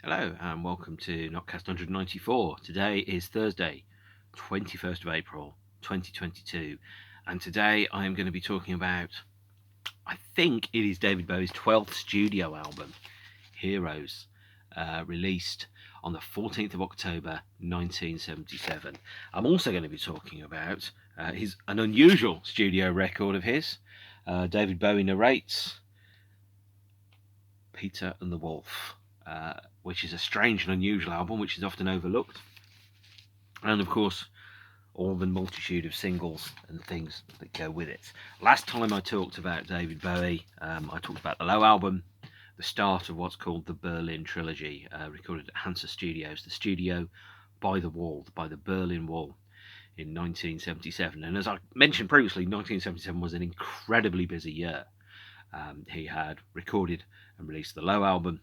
Hello and welcome to Notcast 194. Today is Thursday, 21st of April 2022, and today I am going to be talking about, I think it is David Bowie's 12th studio album, Heroes, released on the 14th of October 1977. I'm also going to be talking about an unusual studio record of his. David Bowie narrates Peter and the Wolf, which is a strange and unusual album which is often overlooked. And of course, all the multitude of singles and things that go with it. Last time I talked about David Bowie, I talked about the Low album, the start of what's called the Berlin Trilogy, recorded at Hansa Studios, the studio by the wall, by the Berlin Wall, in 1977. And as I mentioned previously, 1977 was an incredibly busy year. He had recorded and released the Low album,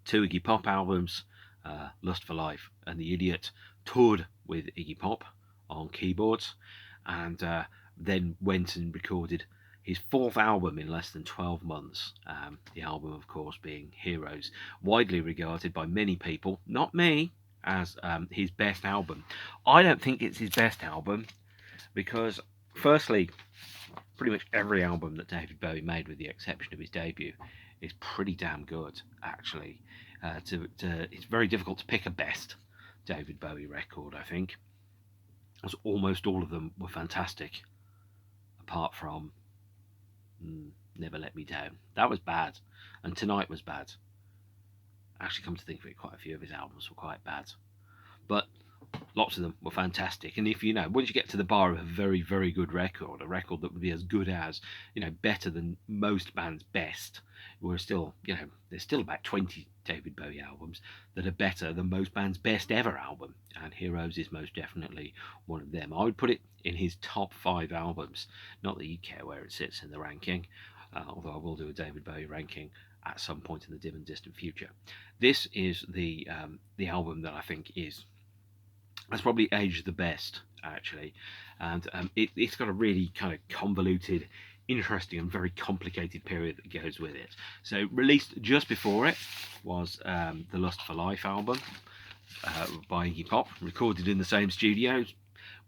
two Iggy Pop albums, Lust for Life and The Idiot, toured with Iggy Pop on keyboards, and then went and recorded his fourth album in less than 12 months. The album, of course, being Heroes, widely regarded by many people, not me, as his best album. I don't think it's his best album because, firstly, pretty much every album that David Bowie made, with the exception of his debut, is pretty damn good, actually. It's very difficult to pick a best David Bowie record, I think, as almost all of them were fantastic, apart from Never Let Me Down. That was bad, and Tonight was bad. Actually, come to think of it, quite a few of his albums were quite bad, but lots of them were fantastic. And if once you get to the bar of a very, very good record, a record that would be as good as, better than most bands' best, we're still, there's still about 20 David Bowie albums that are better than most bands' best ever album, and Heroes is most definitely one of them. I would put it in his top 5 albums. Not that you care where it sits in the ranking, although I will do a David Bowie ranking at some point in the dim and distant future. This is the album that I think has probably aged the best, actually, and it's got a really kind of convoluted, interesting and very complicated period that goes with it. So released just before it was the Lust for Life album by Iggy Pop, recorded in the same studios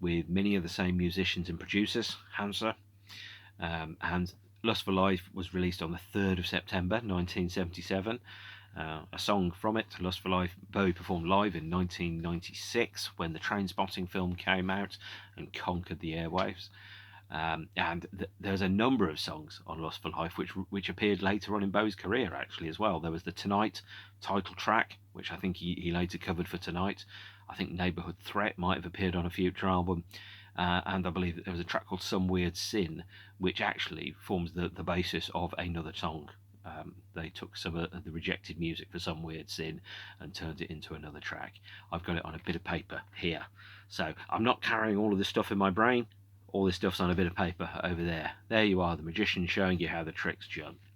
with many of the same musicians and producers, Hansa, and Lust for Life was released on the 3rd of September 1977. A song from it, Lust for Life, Bowie performed live in 1996 when the Trainspotting film came out and conquered the airwaves. There's a number of songs on Lust for Life which appeared later on in Bowie's career, actually, as well. There was the Tonight title track, which I think he later covered for Tonight. I think Neighborhood Threat might have appeared on a future album. And I believe that there was a track called Some Weird Sin, which actually forms the basis of another song. They took some of the rejected music for Some Weird Sin and turned it into another track. I've got it on a bit of paper here. So I'm not carrying all of this stuff in my brain. All this stuff's on a bit of paper over there. There you are, the magician showing you how the trick's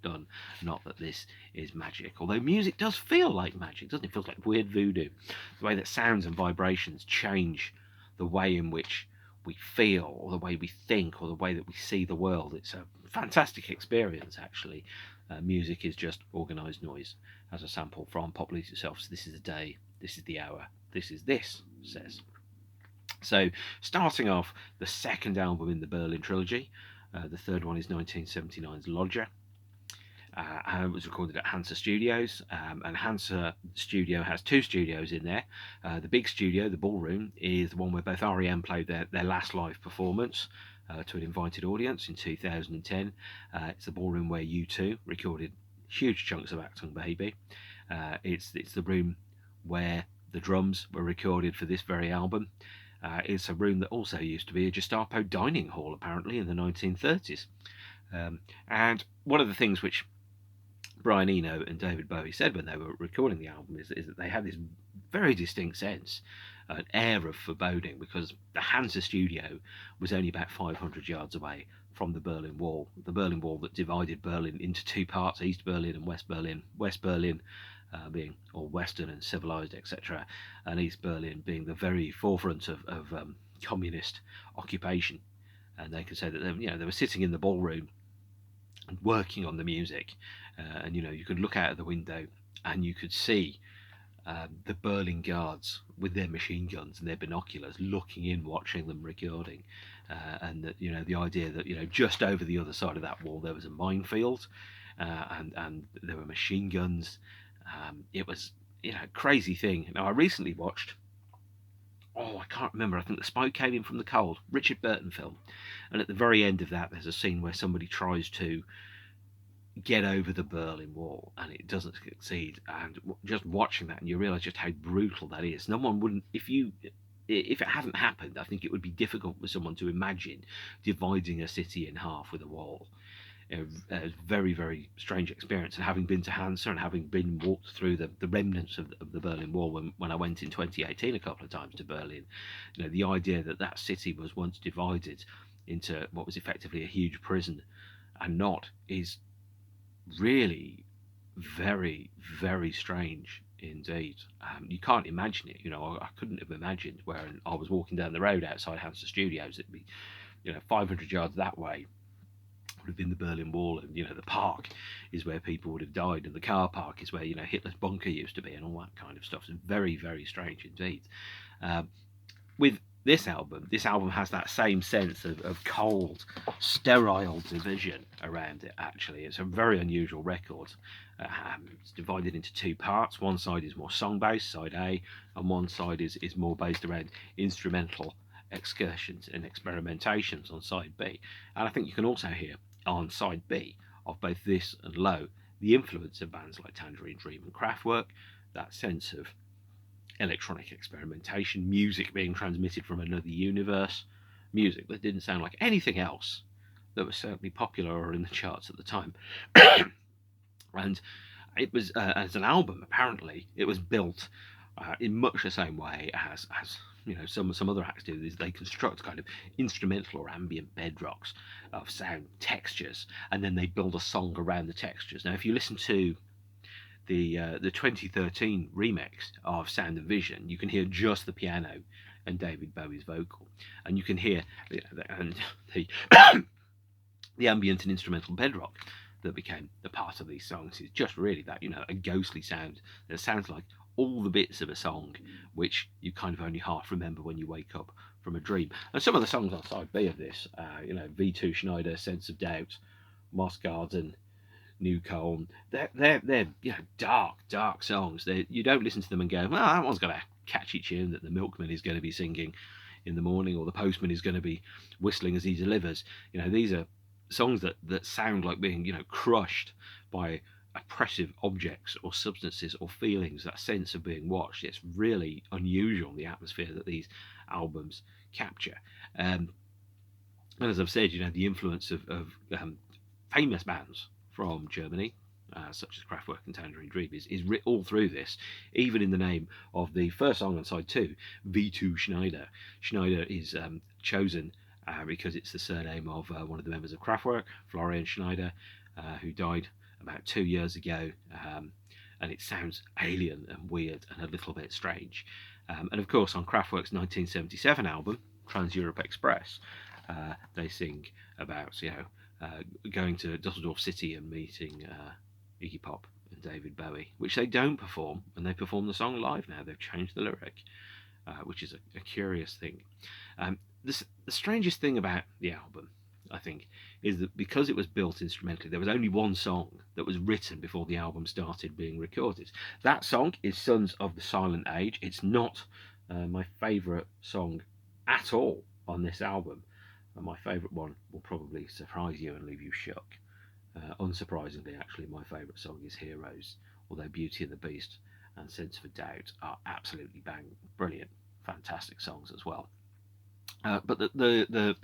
done. Not that this is magic. Although music does feel like magic, doesn't it? It feels like weird voodoo. The way that sounds and vibrations change the way in which we feel, or the way we think, or the way that we see the world. It's a fantastic experience, actually. Music is just organised noise, as a sample from pop music itself. So this is the day, this is the hour, this is this, says. So starting off, the second album in the Berlin Trilogy, the third one is 1979's Lodger, and it was recorded at Hansa Studios, and Hansa Studio has two studios in there. The big studio, the ballroom, is the one where both REM played their last live performance to an invited audience in 2010. It's the ballroom where U2 recorded huge chunks of Achtung Baby. It's the room where the drums were recorded for this very album. It's a room that also used to be a Gestapo dining hall, apparently, in the 1930s. And one of the things which Brian Eno and David Bowie said when they were recording the album is that they had this very distinct sense, an air of foreboding, because the Hansa studio was only about 500 yards away from the Berlin Wall that divided Berlin into two parts, East Berlin and West Berlin. West Berlin being all Western and civilized, etc., and East Berlin being the very forefront of communist occupation. And they could say that they were sitting in the ballroom and working on the music, and you could look out of the window and you could see the Berlin guards with their machine guns and their binoculars looking in, watching them recording, and that, you know, the idea that, you know, just over the other side of that wall there was a minefield, and there were machine guns. It was, you know, a crazy thing. Now I recently watched, I can't remember, I think The Smoke Came In From the Cold, Richard Burton film, and at the very end of that there's a scene where somebody tries to get over the Berlin Wall and it doesn't succeed, and just watching that and you realise just how brutal that is. No one wouldn't, if it hadn't happened, I think it would be difficult for someone to imagine dividing a city in half with a wall. A very, very strange experience. And having been to Hansa and having been walked through the remnants of the Berlin Wall when I went in 2018 a couple of times to Berlin, you know, the idea that that city was once divided into what was effectively a huge prison and not, is really very, very strange indeed. You can't imagine it. You know, I couldn't have imagined where I was walking down the road outside Hansa Studios. It'd be, you know, 500 yards that way would have been the Berlin Wall, and, you know, the park is where people would have died, and the car park is where, you know, Hitler's bunker used to be, and all that kind of stuff. It's very, very strange indeed. With this album has that same sense of cold, sterile division around it. Actually, it's a very unusual record. It's divided into two parts. One side is more song-based, side A, and one side is more based around instrumental excursions and experimentations on side B. And I think you can also hear on side B of both this and Low the influence of bands like Tangerine Dream and Kraftwerk, that sense of electronic experimentation, music being transmitted from another universe, music that didn't sound like anything else that was certainly popular or in the charts at the time. And it was, as an album, apparently it was built in much the same way as you know, some other acts do. Is they construct kind of instrumental or ambient bedrocks of sound textures, and then they build a song around the textures. Now, if you listen to the 2013 remix of Sound and Vision, you can hear just the piano and David Bowie's vocal, and you can hear the ambient and instrumental bedrock that became the part of these songs is just really that, you know, a ghostly sound that sounds like all the bits of a song which you kind of only half remember when you wake up from a dream. And some of the songs on side B of this, you know, V2 Schneider, Sense of Doubt, Moss Garden, New Colm, they're you know, dark songs. You don't listen to them and go, well, that one's got a catchy tune that the milkman is going to be singing in the morning, or the postman is going to be whistling as he delivers. You know, these are songs that sound like being, you know, crushed by oppressive objects or substances or feelings, that sense of being watched. It's really unusual, the atmosphere that these albums capture. And as I've said, you know, the influence of famous bands from Germany, such as Kraftwerk and Tangerine Dream, is all through this, even in the name of the first song on side 2, V2 Schneider. Schneider is chosen because it's the surname of one of the members of Kraftwerk, Florian Schneider, who died about 2 years ago, and it sounds alien and weird and a little bit strange. And of course, on Kraftwerk's 1977 album, Trans-Europe Express, they sing about, you know, going to Dusseldorf City and meeting Iggy Pop and David Bowie, which they don't perform, and they perform the song live now. They've changed the lyric, which is a curious thing. The strangest thing about the album, I think, is that because it was built instrumentally, there was only one song that was written before the album started being recorded. That song is Sons of the Silent Age. It's not my favourite song at all on this album. My favourite one will probably surprise you and leave you shook. Unsurprisingly, actually, my favourite song is Heroes, although Beauty and the Beast and Sense of Doubt are absolutely brilliant, fantastic songs as well. But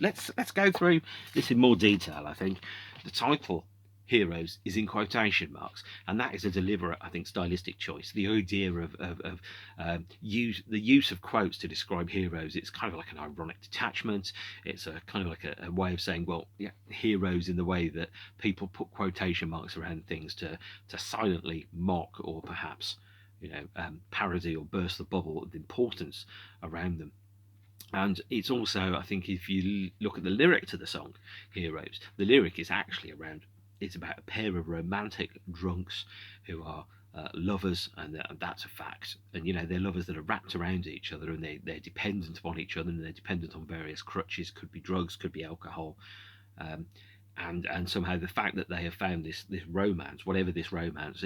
let's go through this in more detail. I think the title Heroes is in quotation marks, and that is a deliberate, I think, stylistic choice. The idea of the use of quotes to describe heroes, it's kind of like an ironic detachment. It's a kind of like a way of saying, well, yeah, heroes, in the way that people put quotation marks around things to silently mock or perhaps, you know, parody or burst the bubble of the importance around them. And it's also, I think, if you look at the lyric to the song Heroes, the lyric is actually it's about a pair of romantic drunks who are lovers, and that's a fact. And they're lovers that are wrapped around each other, and they're dependent upon each other, and they're dependent on various crutches. Could be drugs, could be alcohol, um, and somehow the fact that they have found this romance, whatever this romance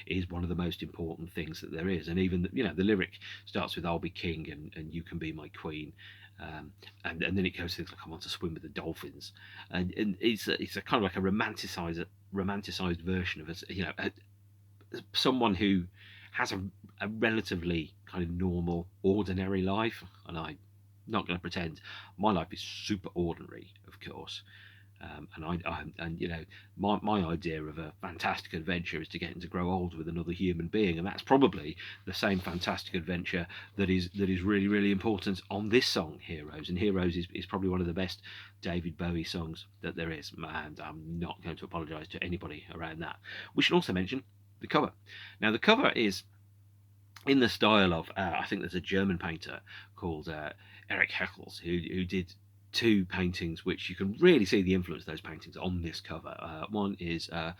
is one of the most important things that there is. And even the lyric starts with "I'll be king and you can be my queen." And then it goes to things like "I want to swim with the dolphins," and it's a kind of like a romanticized version of us, someone who has a relatively kind of normal, ordinary life. And I'm not going to pretend my life is super ordinary, of course. My idea of a fantastic adventure is to get to grow old with another human being, and that's probably the same fantastic adventure that is really, really important on this song, Heroes. And Heroes is probably one of the best David Bowie songs that there is, and I'm not going to apologise to anybody around that. We should also mention the cover. Now, the cover is in the style of I think there's a German painter called Erich Heckels who did two paintings which you can really see the influence of those paintings on this cover. One is I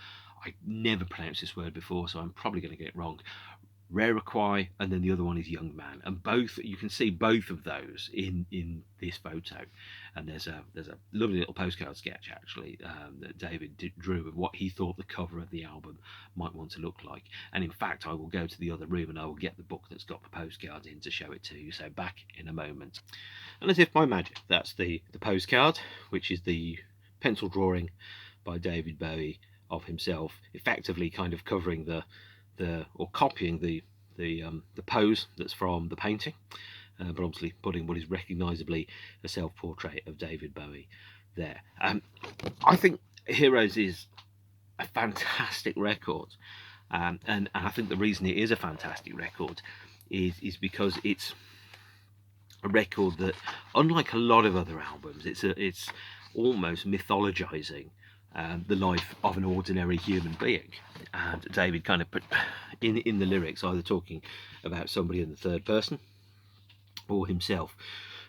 never pronounced this word before, so I'm probably going to get it wrong. Ryko, and then the other one is Young Man, and both you can see both of those in this photo. And there's a lovely little postcard sketch actually that David drew of what he thought the cover of the album might want to look like. And in fact, I will go to the other room and I will get the book that's got the postcards in to show it to you. So back in a moment. And as if by magic, that's the postcard, which is the pencil drawing by David Bowie of himself, effectively kind of covering or copying the pose that's from the painting, but obviously putting what is recognisably a self-portrait of David Bowie there. I think Heroes is a fantastic record, and I think the reason it is a fantastic record is because it's a record that, unlike a lot of other albums, it's almost mythologizing the life of an ordinary human being. And David kind of put in the lyrics either talking about somebody in the third person or himself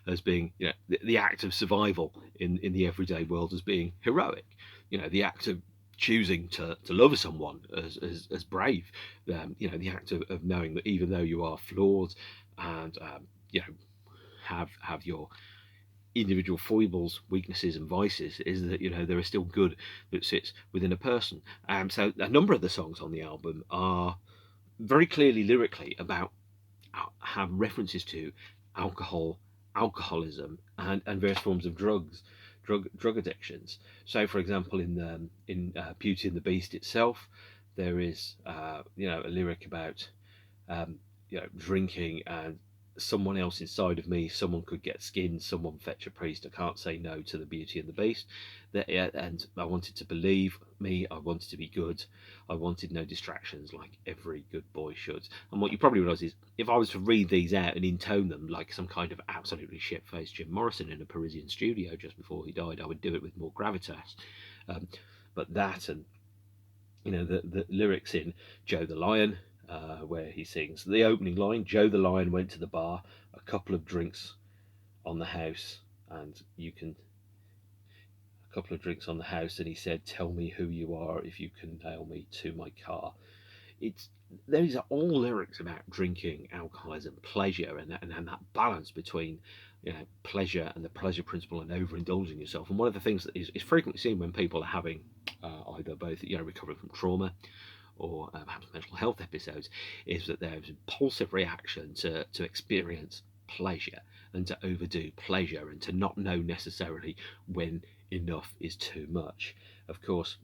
as being the act of survival in the everyday world as being heroic. The act of choosing to love someone as brave. The act of knowing that even though you are flawed and have your individual foibles, weaknesses and vices, is that there is still good that sits within a person. So a number of the songs on the album are very clearly lyrically about have references to alcohol, alcoholism, and various forms of drug addictions. So, for example, in Beauty and the Beast itself, there is a lyric about drinking and someone else inside of me, someone could get skinned, someone fetch a priest, I can't say no to the Beauty and the Beast. And I wanted to believe me, I wanted to be good, I wanted no distractions like every good boy should. And what you probably realise is, if I was to read these out and intone them like some kind of absolutely shit-faced Jim Morrison in a Parisian studio just before he died, I would do it with more gravitas. But that, and the lyrics in Joe the Lion, where he sings the opening line, Joe the Lion went to the bar, a couple of drinks on the house, and a couple of drinks on the house, and he said, tell me who you are if you can nail me to my car. These are all lyrics about drinking, alcoholism, pleasure, and that balance between pleasure and the pleasure principle and overindulging yourself. And one of the things that is frequently seen when people are having either both recovering from trauma or perhaps mental health episodes, is that there is impulsive reaction to experience pleasure and to overdo pleasure and to not know necessarily when enough is too much. Of course,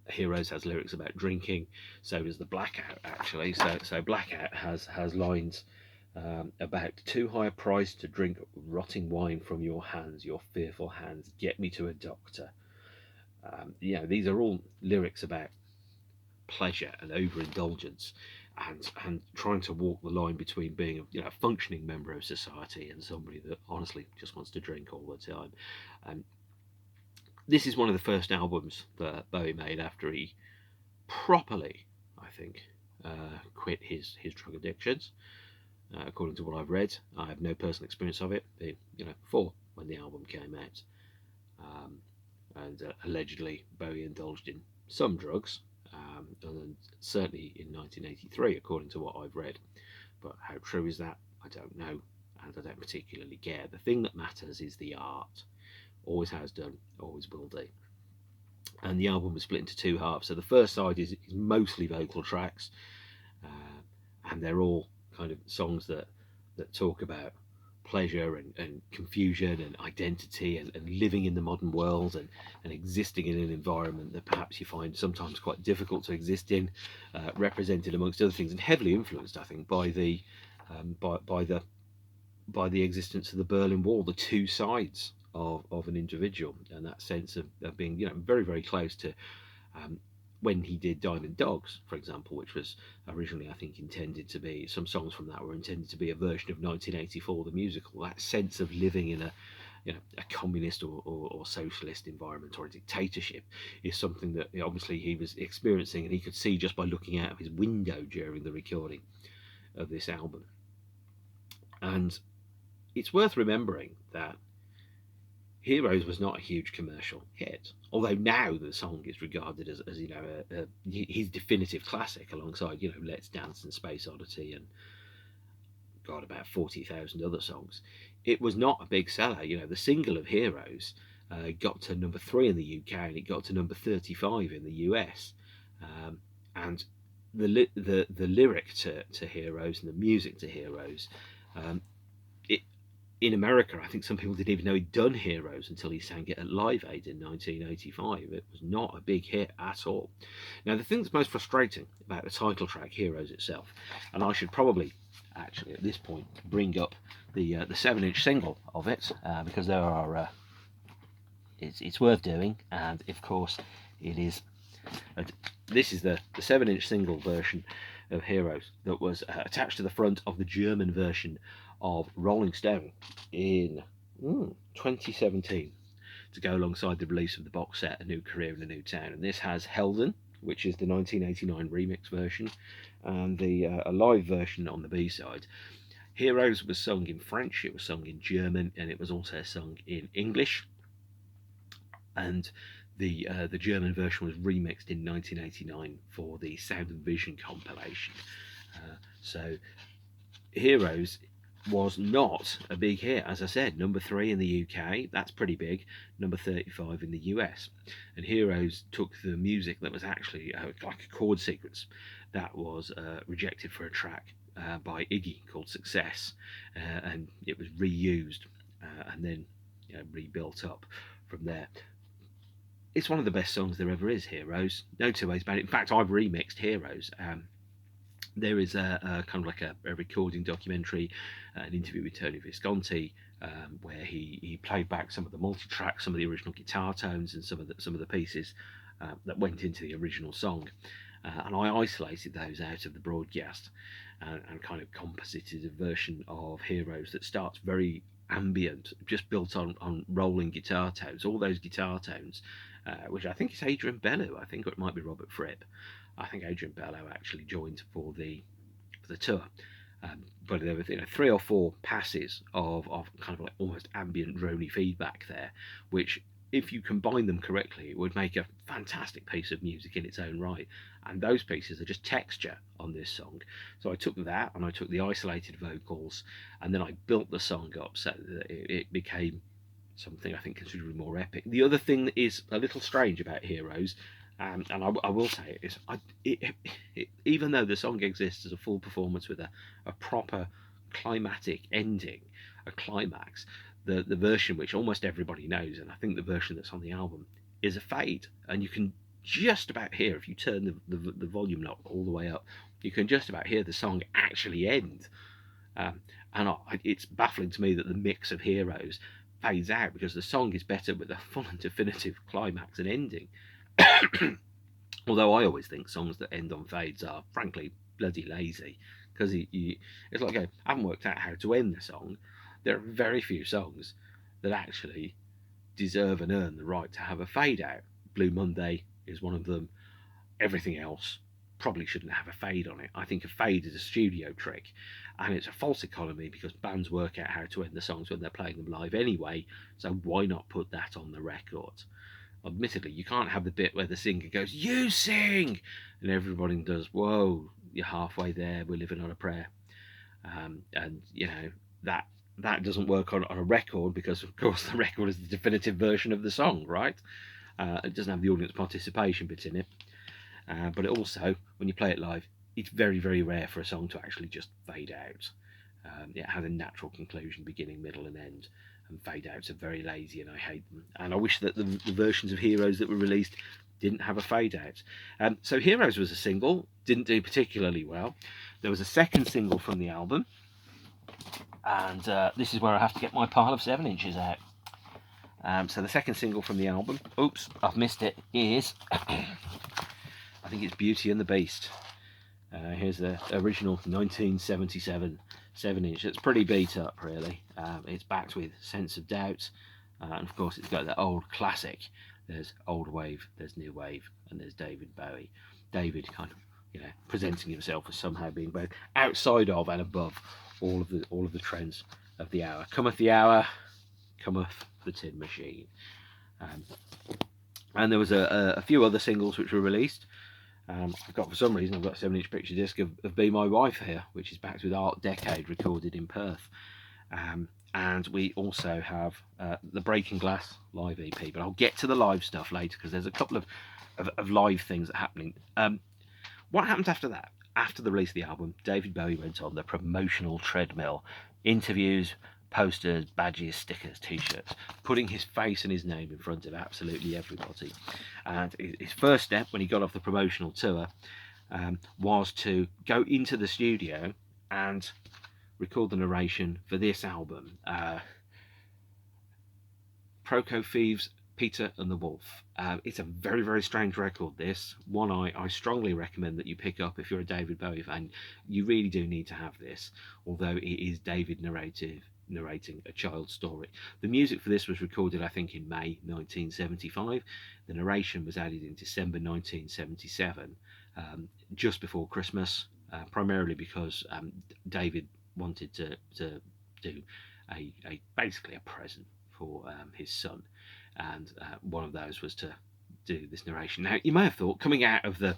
Heroes has lyrics about drinking, so does The Blackout actually. So Blackout has lines about too high a price to drink rotting wine from your hands, your fearful hands, get me to a doctor. These are all lyrics about pleasure and overindulgence, and trying to walk the line between being a functioning member of society and somebody that honestly just wants to drink all the time. This is one of the first albums that Bowie made after he properly, I think, quit his drug addictions. According to what I've read, I have no personal experience of it, before when the album came out. And allegedly Bowie indulged in some drugs, and certainly in 1983, according to what I've read. But how true is that? I don't know, and I don't particularly care. The thing that matters is the art. Always has done, always will do. And the album was split into two halves. So the first side is mostly vocal tracks, and they're all kind of songs that talk about pleasure and confusion and identity and living in the modern world and existing in an environment that perhaps you find sometimes quite difficult to exist in, represented amongst other things and heavily influenced, I think, by the by the existence of the Berlin Wall, the two sides of an individual, and that sense of being, you know, very, very close to when he did Diamond Dogs, for example, which was originally, I think, intended to be, some songs from that were intended to be a version of 1984, the musical. That sense of living in a, you know, a communist or socialist environment or a dictatorship is something that obviously he was experiencing, and he could see just by looking out of his window during the recording of this album. And it's worth remembering that Heroes was not a huge commercial hit, although now the song is regarded as you know, his definitive classic alongside, you know, Let's Dance and Space Oddity and God, about 40,000 other songs. It was not a big seller. You know, the single of Heroes got to number 3 in the UK, and it got to number 35 in the US. And the lyric to Heroes and the music to Heroes, in America, I think some people didn't even know he'd done Heroes until he sang it at Live Aid in 1985. It was not a big hit at all. Now, the thing that's most frustrating about the title track, Heroes itself, and I should probably actually at this point bring up the 7-inch single of it, because there are it's worth doing, and of course it is. This is the 7-inch single version of Heroes that was attached to the front of the German version of Rolling Stone in 2017 to go alongside the release of the box set A New Career in a New Town. And this has Helden, which is the 1989 remix version, and the a live version on the B-side. Heroes was sung in French, it was sung in German, and it was also sung in English. And the German version was remixed in 1989 for the Sound and Vision compilation. So Heroes was not a big hit, as I said. Number 3 in the UK, that's pretty big. Number 35 in the US. And Heroes took the music that was actually like a chord sequence that was rejected for a track by Iggy called Success, and it was reused and then, you know, rebuilt up from there. It's one of the best songs there ever is, Heroes. No two ways about it. In fact, I've remixed Heroes. There is a kind of like a recording documentary, an interview with Tony Visconti, where he played back some of the multi-tracks, some of the original guitar tones, and some of the pieces that went into the original song. And I isolated those out of the broadcast and kind of composited a version of Heroes that starts very ambient, just built on rolling guitar tones, all those guitar tones, which I think is Adrian Bellew, I think, or it might be Robert Fripp. I think Adrian Bellew actually joined for the tour, but there were, you know, 3 or 4 passes of kind of like almost ambient drony feedback there, which, if you combine them correctly, it would make a fantastic piece of music in its own right. And those pieces are just texture on this song. So I took that and I took the isolated vocals, and then I built the song up so that it became something I think considerably more epic. The other thing that is a little strange about Heroes, and I will say it, is even though the song exists as a full performance with a proper climatic ending, a climax, the version which almost everybody knows, and I think the version that's on the album, is a fade, and you can just about hear, if you turn the volume knob all the way up, you can just about hear the song actually end. And it's baffling to me that the mix of Heroes fades out, because the song is better with a full and definitive climax and ending. Although I always think songs that end on fades are frankly bloody lazy, because it's like, I haven't worked out how to end the song. There are very few songs that actually deserve and earn the right to have a fade out. Blue Monday is one of them. Everything else probably shouldn't have a fade on it. I think a fade is a studio trick, and it's a false economy, because bands work out how to end the songs when they're playing them live anyway, so why not put that on the record? admittedly, you can't have the bit where the singer goes, "You sing," and everybody does, "Whoa, you're halfway there. We're living on a prayer," and that doesn't work on a record because, of course, the record is the definitive version of the song, right? It doesn't have the audience participation bit in it, but it also, when you play it live, it's very, very rare for a song to actually just fade out. It has a natural conclusion, beginning, middle, and end. And fade outs are very lazy, and I hate them. And I wish that the versions of Heroes that were released didn't have a fade out. So Heroes was a single, didn't do particularly well. There was a second single from the album, and this is where I have to get my pile of 7-inches out. So the second single from the album, oops, I've missed it, is, I think it's Beauty and the Beast. Here's the original 1977 7-inch. It's pretty beat up, really. It's backed with Sense of Doubt, and of course it's got the old classic. There's old wave, there's new wave, and there's David Bowie. David kind of, presenting himself as somehow being both outside of and above all of the trends of the hour. Cometh the hour, cometh the Tin Machine. And there was a few other singles which were released. For some reason, I've got a 7-inch picture disc of Be My Wife here, which is backed with Art Decade, recorded in Perth. And we also have the Breaking Glass live EP, but I'll get to the live stuff later because there's a couple of live things that are happening. What happened after that? After the release of the album, David Bowie went on the promotional treadmill, interviews, posters, badges, stickers, t-shirts, putting his face and his name in front of absolutely everybody. And his first step when he got off the promotional tour was to go into the studio and record the narration for this album, Prokofie's Peter and the Wolf. It's a very, very strange record, this. One I strongly recommend that you pick up if you're a David Bowie fan. You really do need to have this, although it is David narrating a child's story. The music for this was recorded, I think, in May 1975. The narration was added in December 1977, just before Christmas, primarily because David wanted to do basically a present for his son, and one of those was to do this narration. Now, you may have thought, coming out of the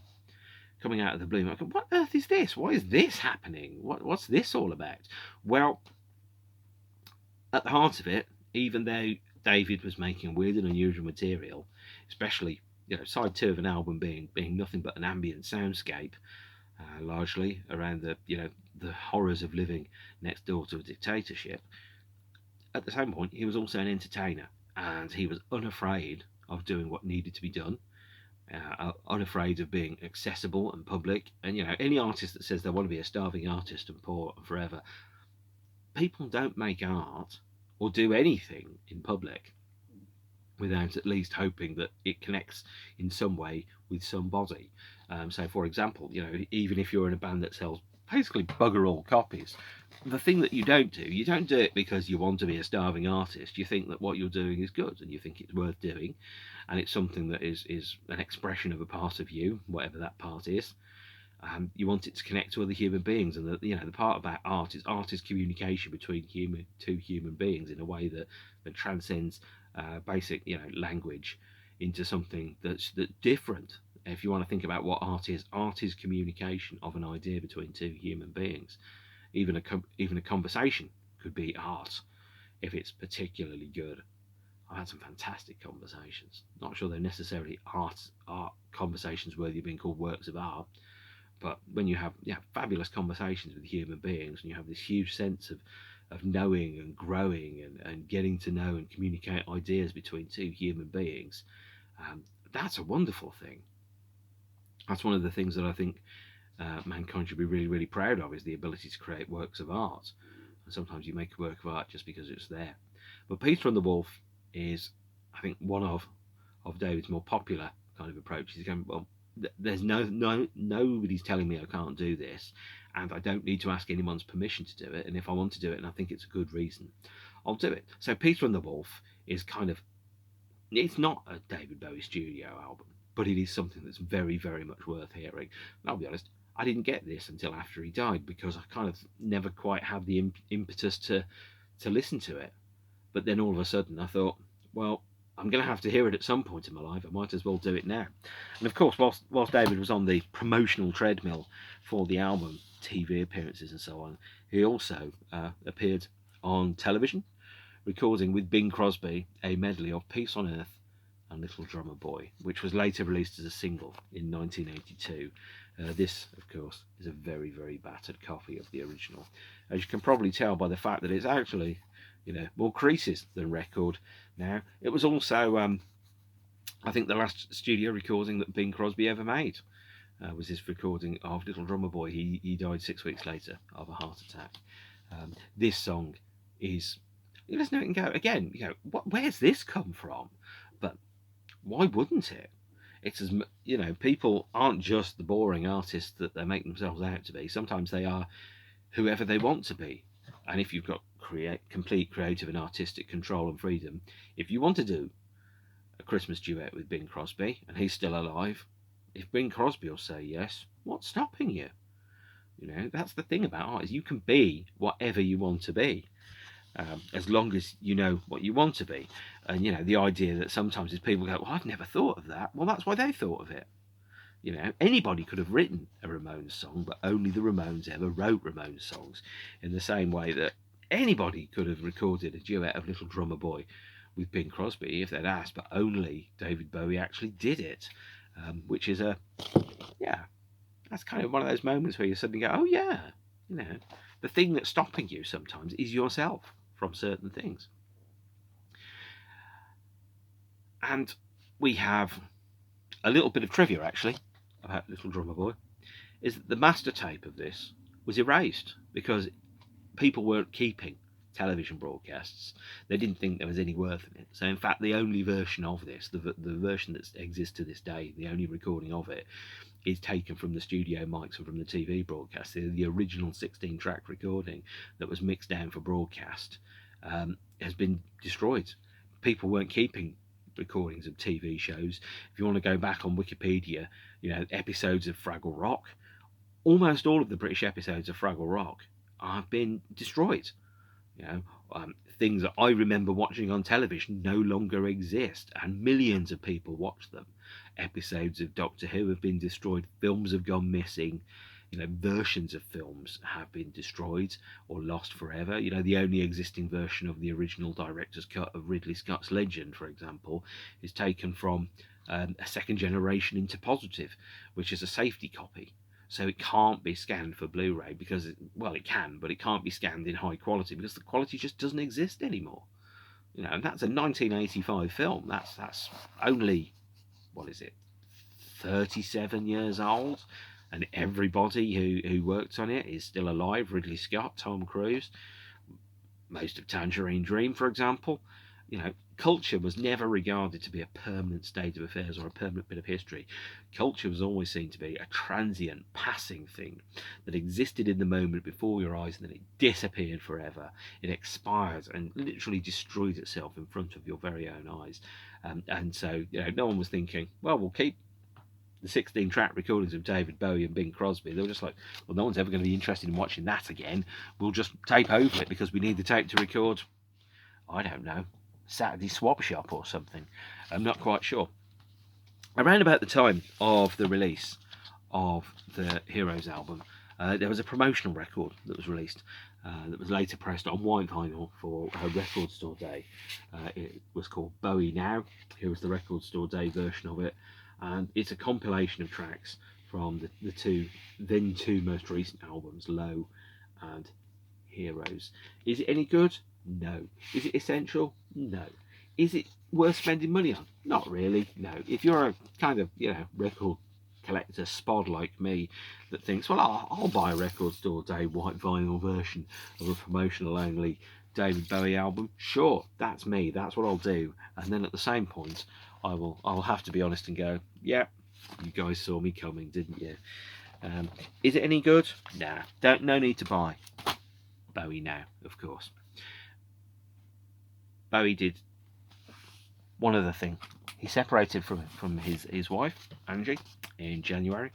blue, what on earth is this? Why is this happening? What's this all about? Well, at the heart of it, even though David was making weird and unusual material, especially side 2 of an album being nothing but an ambient soundscape, largely around the horrors of living next door to a dictatorship. At the same point, he was also an entertainer, and he was unafraid of doing what needed to be done, unafraid of being accessible and public. And any artist that says they want to be a starving artist and poor forever, people don't make art or do anything in public without at least hoping that it connects in some way with somebody. So, for example, even if you're in a band that sells basically bugger all copies, the thing that you don't do it because you want to be a starving artist. You think that what you're doing is good, and you think it's worth doing, and it's something that is an expression of a part of you, whatever that part is. You want it to connect to other human beings, and the part about art is communication between two human beings in a way that transcends basic language into something that's different. If you want to think about what art is communication of an idea between two human beings. Even a conversation could be art if it's particularly good. I've had some fantastic conversations. Not sure they're necessarily art conversations worthy of being called works of art, but when you have fabulous conversations with human beings, and you have this huge sense of knowing and growing and getting to know and communicate ideas between two human beings, that's a wonderful thing. That's one of the things that I think mankind should be really, really proud of, is the ability to create works of art. And sometimes you make a work of art just because it's there. But Peter and the Wolf is, I think, one of David's more popular kind of approaches. He's going, well, there's nobody's telling me I can't do this, and I don't need to ask anyone's permission to do it. And if I want to do it, and I think it's a good reason, I'll do it. So Peter and the Wolf is it's not a David Bowie studio album, but it is something that's very, very much worth hearing. And I'll be honest, I didn't get this until after he died, because I kind of never quite had the impetus to listen to it. But then all of a sudden I thought, well, I'm going to have to hear it at some point in my life. I might as well do it now. And of course, whilst David was on the promotional treadmill for the album, TV appearances and so on, he also appeared on television, recording with Bing Crosby a medley of Peace on Earth and Little Drummer Boy, which was later released as a single in 1982. This, of course, is a very, very battered copy of the original. As you can probably tell by the fact that it's actually, more creases than record now. It was also, I think, the last studio recording that Bing Crosby ever made. Was his recording of Little Drummer Boy. He died 6 weeks later of a heart attack. This song is, you listen to it and go, again, where's this come from? But why wouldn't it? It's as, people aren't just the boring artists that they make themselves out to be. Sometimes they are whoever they want to be. And if you've got complete creative and artistic control and freedom, if you want to do a Christmas duet with Bing Crosby and he's still alive, if Bing Crosby will say yes, what's stopping you? That's the thing about art, is you can be whatever you want to be, as long as you know what you want to be. And the idea that sometimes is people go, well, I've never thought of that. Well, that's why they thought of it. Anybody could have written a Ramones song, but only the Ramones ever wrote Ramones songs, in the same way that anybody could have recorded a duet of Little Drummer Boy with Bing Crosby if they'd asked, but only David Bowie actually did it. Which is that's kind of one of those moments where you suddenly go, oh yeah, the thing that's stopping you sometimes is yourself from certain things. And we have a little bit of trivia actually about Little Drummer Boy, is that the master tape of this was erased because people weren't keeping television broadcasts. They didn't think there was any worth in it. So in fact, the only version of this, the version that exists to this day, the only recording of it, is taken from the studio mics and from the TV broadcast. The original 16-track recording that was mixed down for broadcast has been destroyed. People weren't keeping recordings of TV shows. If you want to go back on Wikipedia, episodes of Fraggle Rock, almost all of the British episodes of Fraggle Rock have been destroyed. Things that I remember watching on television no longer exist, and millions of people watch them. Episodes of Doctor Who have been destroyed. Films have gone missing. Versions of films have been destroyed or lost forever. The only existing version of the original director's cut of Ridley Scott's Legend, for example, is taken from a second generation into positive, which is a safety copy. So it can't be scanned for Blu-ray because, it can, but it can't be scanned in high quality because the quality just doesn't exist anymore. And that's a 1985 film. That's only, 37 years old, and everybody who worked on it is still alive. Ridley Scott, Tom Cruise, most of Tangerine Dream, for example. Culture was never regarded to be a permanent state of affairs or a permanent bit of history. Culture was always seen to be a transient, passing thing that existed in the moment before your eyes, and then it disappeared forever. It expired and literally destroyed itself in front of your very own eyes. And so, no one was thinking, well, we'll keep the 16-track recordings of David Bowie and Bing Crosby. They were just like, well, no one's ever going to be interested in watching that again. We'll just tape over it because we need the tape to record, I don't know, Saturday Swap Shop or something. I'm not quite sure. Around about the time of the release of the Heroes album, there was a promotional record that was released that was later pressed on white vinyl for a Record Store Day. It was called Bowie Now. Here was the Record Store Day version of it, and it's a compilation of tracks from the two most recent albums, Low and Heroes. Is it any good? No. Is it essential? No. Is it worth spending money on? Not really, no. If you're a kind of, record collector spod like me that thinks, well, I'll buy a Record Store Day white vinyl version of a promotional only David Bowie album, sure, that's me, that's what I'll do. And then at the same point, I'll have to be honest and go, yeah, you guys saw me coming, didn't you? Is it any good? Nah, no need to buy Bowie Now, of course. Bowie did one other thing. He separated from his wife, Angie, in January,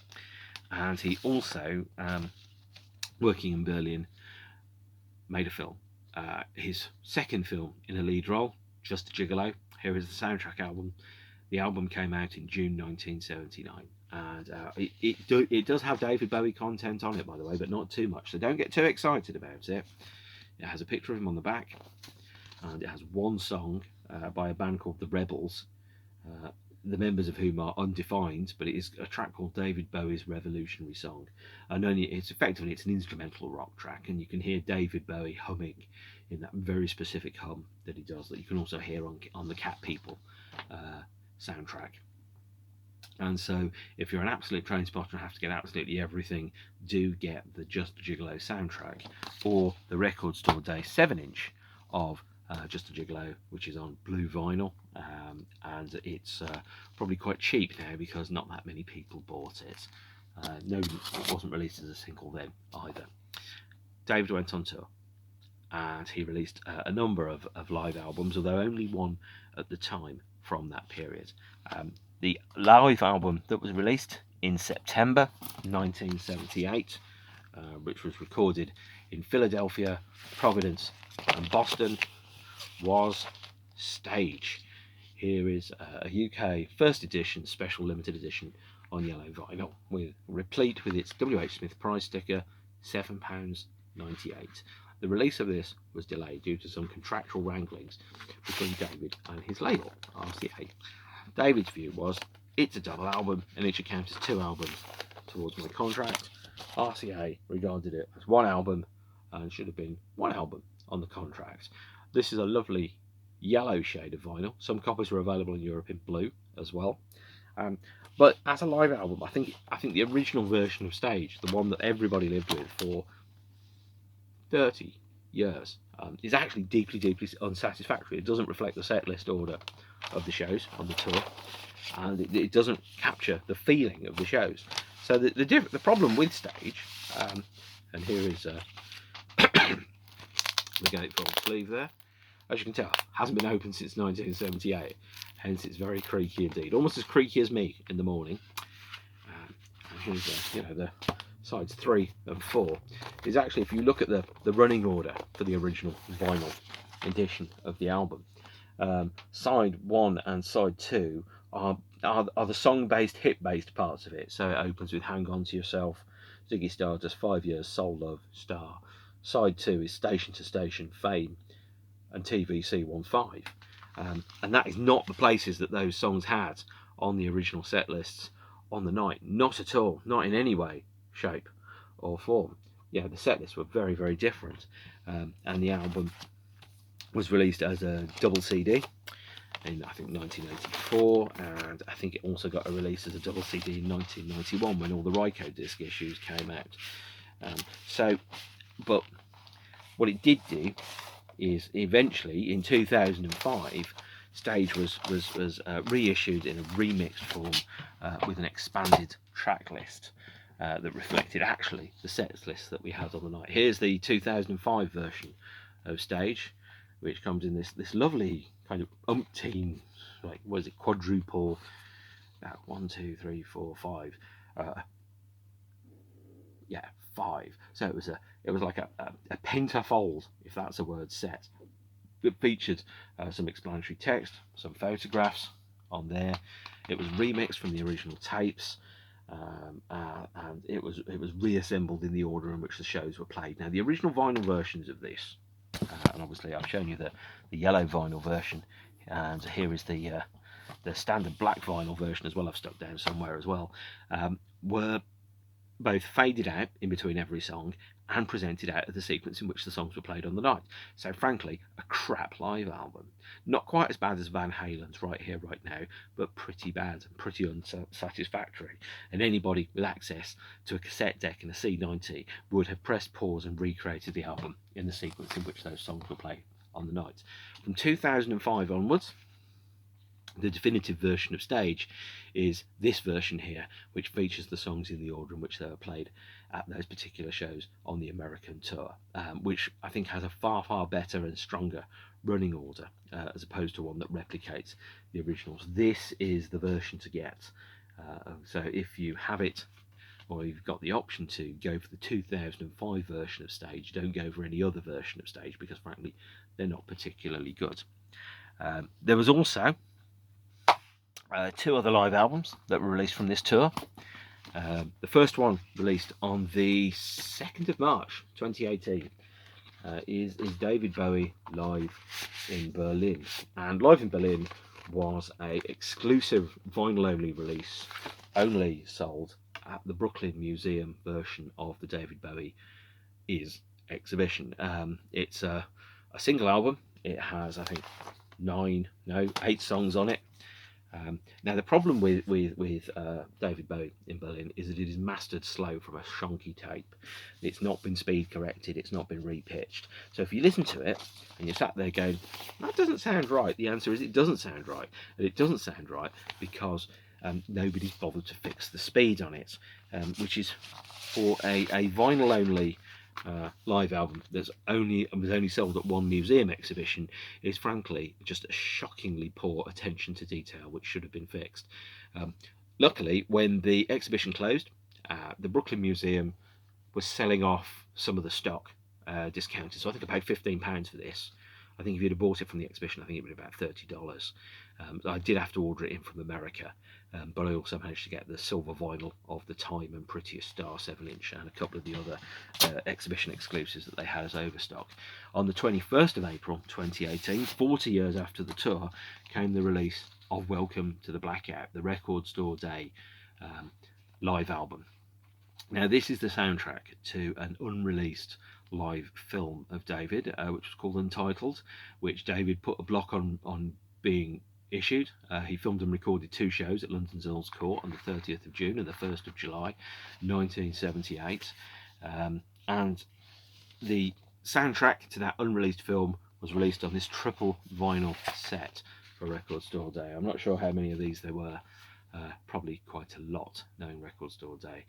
and he also, working in Berlin, made a film. His second film in a lead role, Just a Gigolo. Here is the soundtrack album. The album came out in June 1979, and it does have David Bowie content on it, by the way, but not too much, so don't get too excited about it. It has a picture of him on the back, and it has one song by a band called The Rebels, the members of whom are undefined, but it is a track called David Bowie's Revolutionary Song, and it's effectively an instrumental rock track, and you can hear David Bowie humming in that very specific hum that he does, that you can also hear on the Cat People soundtrack. And so if you're an absolute train spotter and have to get absolutely everything, do get the Just a Gigolo soundtrack, or the Record Store Day 7-inch of Just a Gigolo, which is on blue vinyl, and it's probably quite cheap now because not that many people bought it. No, it wasn't released as a single then either. David went on tour, and he released a number of live albums, although only one at the time from that period. The live album that was released in September 1978, which was recorded in Philadelphia, Providence and Boston, was Stage. Here is a UK first edition, special limited edition on yellow vinyl, replete with its WH Smith prize sticker, £7.98. The release of this was delayed due to some contractual wranglings between David and his label, RCA. David's view was, it's a double album and it should count as 2 albums towards my contract. RCA regarded it as 1 album and should have been 1 album on the contract. This is a lovely yellow shade of vinyl. Some copies were available in Europe in blue as well. But as a live album, I think the original version of Stage, the one that everybody lived with for 30 years, is actually deeply unsatisfactory. It doesn't reflect the set list order of the shows on the tour, and it doesn't capture the feeling of the shows. So the problem with Stage, and here is the gatefold sleeve there, as you can tell, hasn't been opened since 1978, hence it's very creaky indeed, almost as creaky as me in the morning. And here's the sides 3 and 4 is actually, if you look at the running order for the original vinyl edition of the album, side 1 and side 2 are the song-based, hit-based parts of it. So it opens with Hang On To Yourself, Ziggy Stardust, 5 Years, Soul Love, Star. Side 2 is Station to Station, Fame, and TVC 15. And that is not the places that those songs had on the original set lists on the night. Not at all, not in any way, shape or form. Yeah, the set lists were very, very different. And the album was released as a double CD in, I think, 1984, and I think it also got a release as a double CD in 1991 when all the Rykodisc issues came out. But what it did do is eventually in 2005, Stage was reissued in a remixed form with an expanded track list that reflected actually the set list that we had on the night. Here's the 2005 version of Stage, which comes in this lovely kind of umpteen, like, what is it, quadruple, 1, 2, 3, 4, 5, 5. So it was like a pentafold, if that's a word, set. It featured some explanatory text, some photographs on there. It was remixed from the original tapes, and it was reassembled in the order in which the shows were played. Now, the original vinyl versions of this, and obviously I've shown you the yellow vinyl version, and here is the standard black vinyl version as well. I've stuck down somewhere as well. Were both faded out in between every song and presented out of the sequence in which the songs were played on the night. So frankly, a crap live album. Not quite as bad as Van Halen's Right Here, Right Now, but pretty bad and pretty unsatisfactory. And anybody with access to a cassette deck and a C90 would have pressed pause and recreated the album in the sequence in which those songs were played on the night. From 2005 onwards, the definitive version of Stage is this version here, which features the songs in the order in which they were played at those particular shows on the American tour, which I think has a far, far better and stronger running order, as opposed to one that replicates the originals. This is the version to get. So if you have it, or you've got the option to go for the 2005 version of Stage, don't go for any other version of Stage, because frankly, they're not particularly good. There was also 2 other live albums that were released from this tour. The first one released on the 2nd of March 2018 is David Bowie live in Berlin. And Live in Berlin was a exclusive vinyl only release, only sold at the Brooklyn Museum version of the David Bowie Is exhibition. It's a single album. It has, I think, 8 songs on it. Now the problem with David Bowie in Berlin is that it is mastered slow from a shonky tape. It's not been speed corrected, it's not been repitched. So if you listen to it and you're sat there going, that doesn't sound right, the answer is it doesn't sound right. And it doesn't sound right because nobody's bothered to fix the speed on it, which is for a vinyl only live album was only sold at one museum exhibition, is frankly just a shockingly poor attention to detail which should have been fixed. Luckily, when the exhibition closed, the Brooklyn Museum was selling off some of the stock discounted, so I think I paid £15 for this. I think if you'd have bought it from the exhibition, I think it would be about $30. I did have to order it in from America, but I also managed to get the silver vinyl of the Time and Prettiest Star 7-inch and a couple of the other exhibition exclusives that they had as overstock. On the 21st of April 2018, 40 years after the tour, came the release of Welcome to the Blackout, the Record Store Day live album. Now this is the soundtrack to an unreleased live film of David, which was called Untitled, which David put a block on being issued. He filmed and recorded 2 shows at London's Earls Court on the 30th of June and the 1st of July 1978, and the soundtrack to that unreleased film was released on this triple vinyl set for Record Store Day. I'm not sure how many of these there were, probably quite a lot, knowing Record Store Day,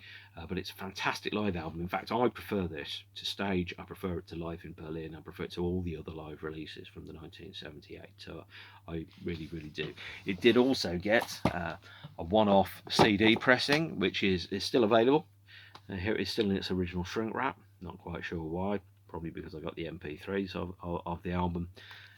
but it's a fantastic live album. In fact, I prefer this to stage, I prefer it to live in Berlin, I prefer it to all the other live releases from the 1978 tour. I really do. It did also get a one-off CD pressing, which is still available. Here it is, still in its original shrink wrap, not quite sure why, probably because I got the MP3s of the album.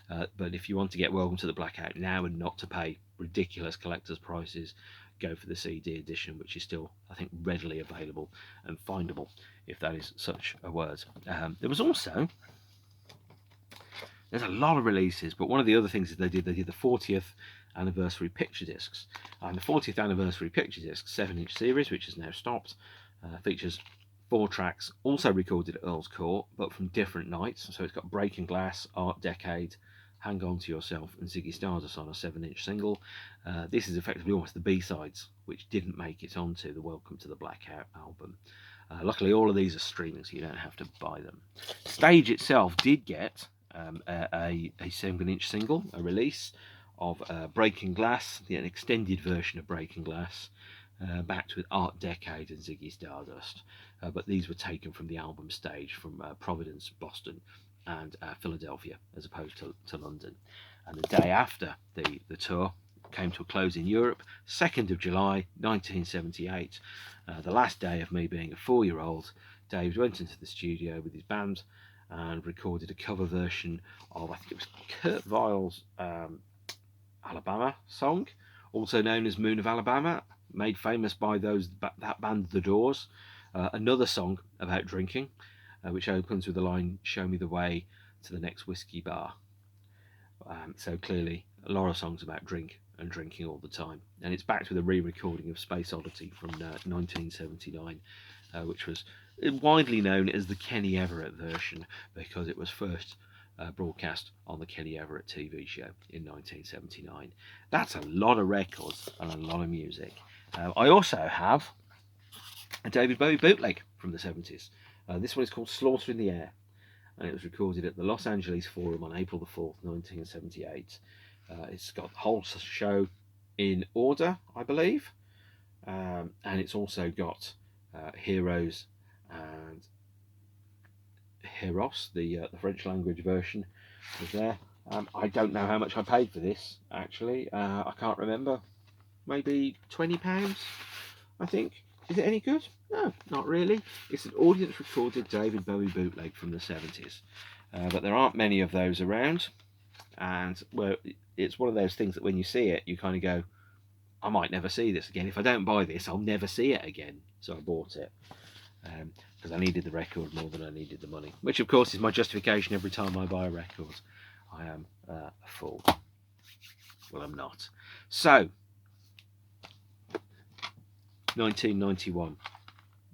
But if you want to get Welcome to the Blackout now and not to pay ridiculous collector's prices, go for the CD edition, which is still, I think, readily available and findable, if that is such a word. There was also, there's a lot of releases, but one of the other things that they did the 40th anniversary picture discs. And the 40th anniversary picture disc 7-inch series, which has now stopped, features 4 tracks, also recorded at Earls Court, but from different nights. So it's got Breaking Glass, Art Decade, Hang On To Yourself and Ziggy Stardust on a 7-inch single. This is effectively almost the B-sides, which didn't make it onto the Welcome to the Blackout album. Luckily, all of these are streaming, so you don't have to buy them. Stage itself did get a 7-inch single, a release of Breaking Glass, an extended version of Breaking Glass, backed with Art Decade and Ziggy Stardust. But these were taken from the album stage from Providence, Boston, and Philadelphia, as opposed to London. And the day after the tour came to a close in Europe, 2nd of July 1978, the last day of me being a 4-year-old, Dave went into the studio with his band and recorded a cover version of, I think it was Kurt Weill's Alabama song, also known as Moon of Alabama, made famous by that band The Doors. Another song about drinking, which opens with the line, "Show me the way to the next whiskey bar." So clearly a lot of songs about drink and drinking all the time. And it's backed with a re-recording of Space Oddity from 1979, which was widely known as the Kenny Everett version because it was first broadcast on the Kenny Everett TV show in 1979. That's a lot of records and a lot of music. I also have a David Bowie bootleg from the 70s. This one is called Slaughter in the Air, and it was recorded at the Los Angeles Forum on April the 4th, 1978. It's got the whole show in order, I believe, and it's also got Heroes and Heros, the French language version, is there. I don't know how much I paid for this, actually. I can't remember. Maybe £20, I think. Is it any good? No, not really. It's an audience-recorded David Bowie bootleg from the 70s. But there aren't many of those around. and well, it's one of those things that when you see it, you kind of go, I might never see this again. If I don't buy this, I'll never see it again. So I bought it because I needed the record more than I needed the money, which of course is my justification every time I buy a record. I am a fool. Well, I'm not. So, 1991,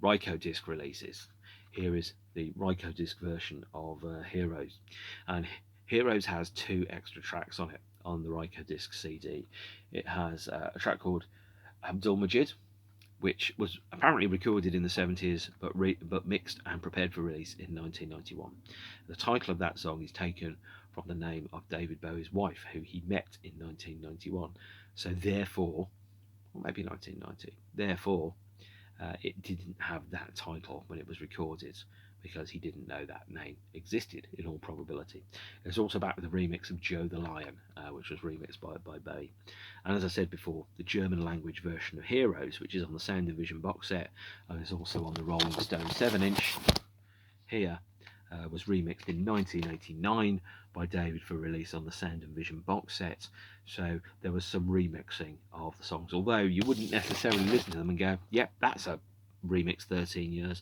Rykodisc releases. Here is the Rykodisc version of Heroes, and Heroes has 2 extra tracks on it on the Rykodisc CD. It has a track called Abdul Majid, which was apparently recorded in the 70s but mixed and prepared for release in 1991. The title of that song is taken from the name of David Bowie's wife, who he met in 1991. So therefore, or maybe 1990, therefore it didn't have that title when it was recorded, because he didn't know that name existed in all probability. It's also back with a remix of Joe the Lion, which was remixed by Bowie. And as I said before, the German language version of Heroes, which is on the Sound and Vision box set, and is also on the Rolling Stone 7-inch here, was remixed in 1989 by David for release on the Sound and Vision box set. So there was some remixing of the songs, although you wouldn't necessarily listen to them and go, yep, that's a remix 13 years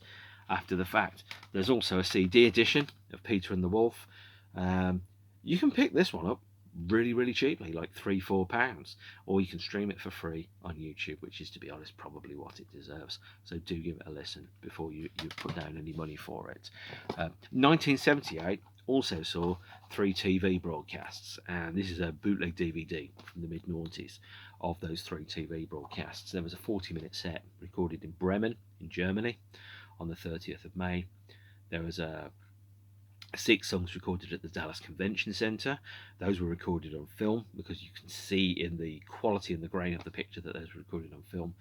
after the fact. There's also a CD edition of Peter and the Wolf. You can pick this one up really cheaply, like £3-4, or you can stream it for free on YouTube, which is, to be honest, probably what it deserves. So do give it a listen before you put down any money for it. 1978 also saw 3 TV broadcasts, and this is a bootleg DVD from the mid-noughties of those 3 TV broadcasts. There was a 40-minute set recorded in Bremen in Germany on the 30th of May. There was 6 songs recorded at the Dallas Convention Center. Those were recorded on film, because you can see in the quality and the grain of the picture that those were recorded on film.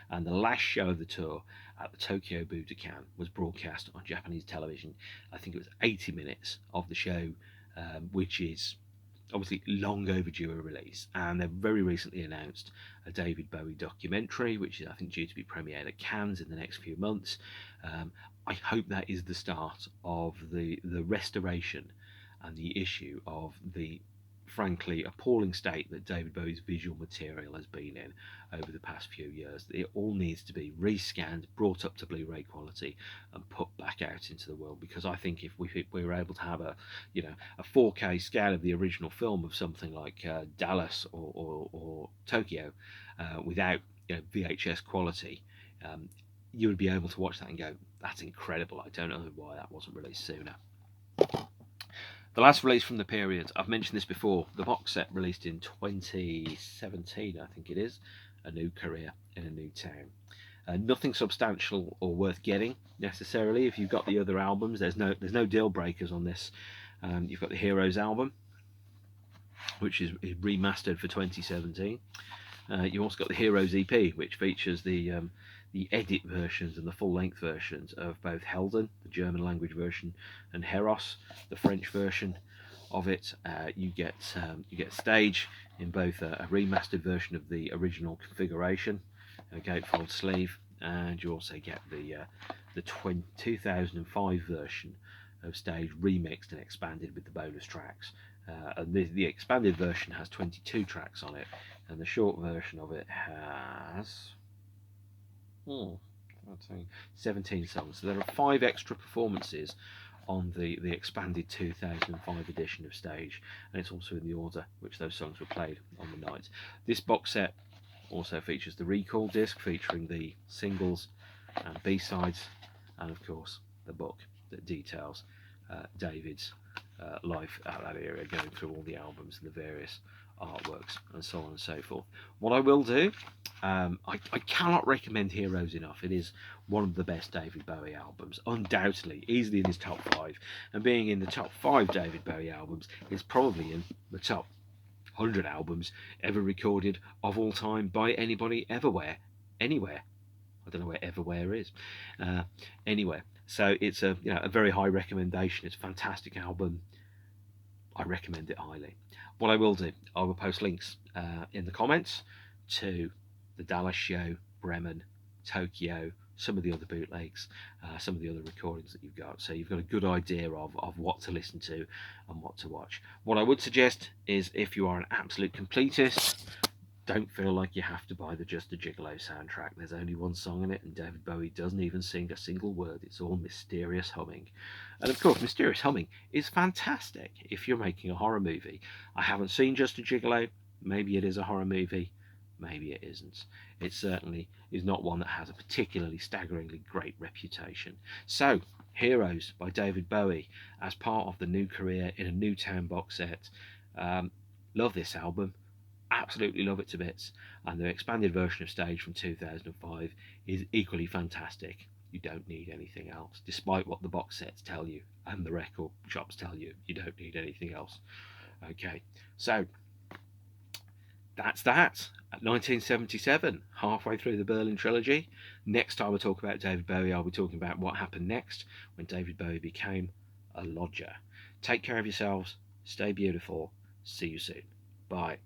And the last show of the tour at the Tokyo Budokan was broadcast on Japanese television. I think it was 80 minutes of the show, which is obviously long overdue a release. And they've very recently announced a David Bowie documentary, which is, I think, due to be premiered at Cannes in the next few months. I hope that is the start of the restoration and the issue of the frankly appalling state that David Bowie's visual material has been in over the past few years. It all needs to be rescanned, brought up to Blu-ray quality, and put back out into the world. Because I think if we were able to have a 4K scale of the original film of something like Dallas or Tokyo without VHS quality, you would be able to watch that and go, that's incredible. I don't know why that wasn't released sooner. The last release from the period, I've mentioned this before, the box set released in 2017, I think it is, A New Career in a New Town. Nothing substantial or worth getting necessarily. If you've got the other albums, there's no deal breakers on this. You've got the Heroes album, which is remastered for 2017. You've also got the Heroes EP, which features the edit versions and the full-length versions of both Helden, the German language version, and Heros, the French version of it. You get Stage in both a remastered version of the original configuration, a gatefold sleeve, and you also get the 2005 version of Stage remixed and expanded with the bonus tracks. And the expanded version has 22 tracks on it, and the short version of it has 17 songs. So there are 5 extra performances on the expanded 2005 edition of Stage, and it's also in the order which those songs were played on the night. This box set also features the Recall disc featuring the singles and B-sides, and of course the book that details David's life at that era, going through all the albums and the various artworks and so on and so forth. What I will do, I cannot recommend Heroes enough. It is one of the best David Bowie albums, undoubtedly, easily in his top 5, and being in the top 5 David Bowie albums, is probably in the top 100 albums ever recorded of all time by anybody everywhere, anywhere. I don't know where everywhere is. Anywhere. So it's a very high recommendation. It's a fantastic album. I recommend it highly. What I will do, I will post links in the comments to the Dallas show, Bremen, Tokyo, some of the other bootlegs, some of the other recordings that you've got, so you've got a good idea of what to listen to and what to watch. What I would suggest is, if you are an absolute completist, don't feel like you have to buy the Just a Gigolo soundtrack. There's only one song in it, and David Bowie doesn't even sing a single word. It's all mysterious humming. And of course, mysterious humming is fantastic if you're making a horror movie. I haven't seen Just a Gigolo. Maybe it is a horror movie. Maybe it isn't. It certainly is not one that has a particularly staggeringly great reputation. So, Heroes by David Bowie as part of the New Career in a New Town box set. Love this album. Absolutely love it to bits, and the expanded version of Stage from 2005 is equally fantastic. You don't need anything else, despite what the box sets tell you and the record shops tell you. You don't need anything else. Okay, so that's that. At 1977, halfway through the Berlin Trilogy. Next time I talk about David Bowie, I'll be talking about what happened next when David Bowie became a lodger. Take care of yourselves, stay beautiful, see you soon. Bye.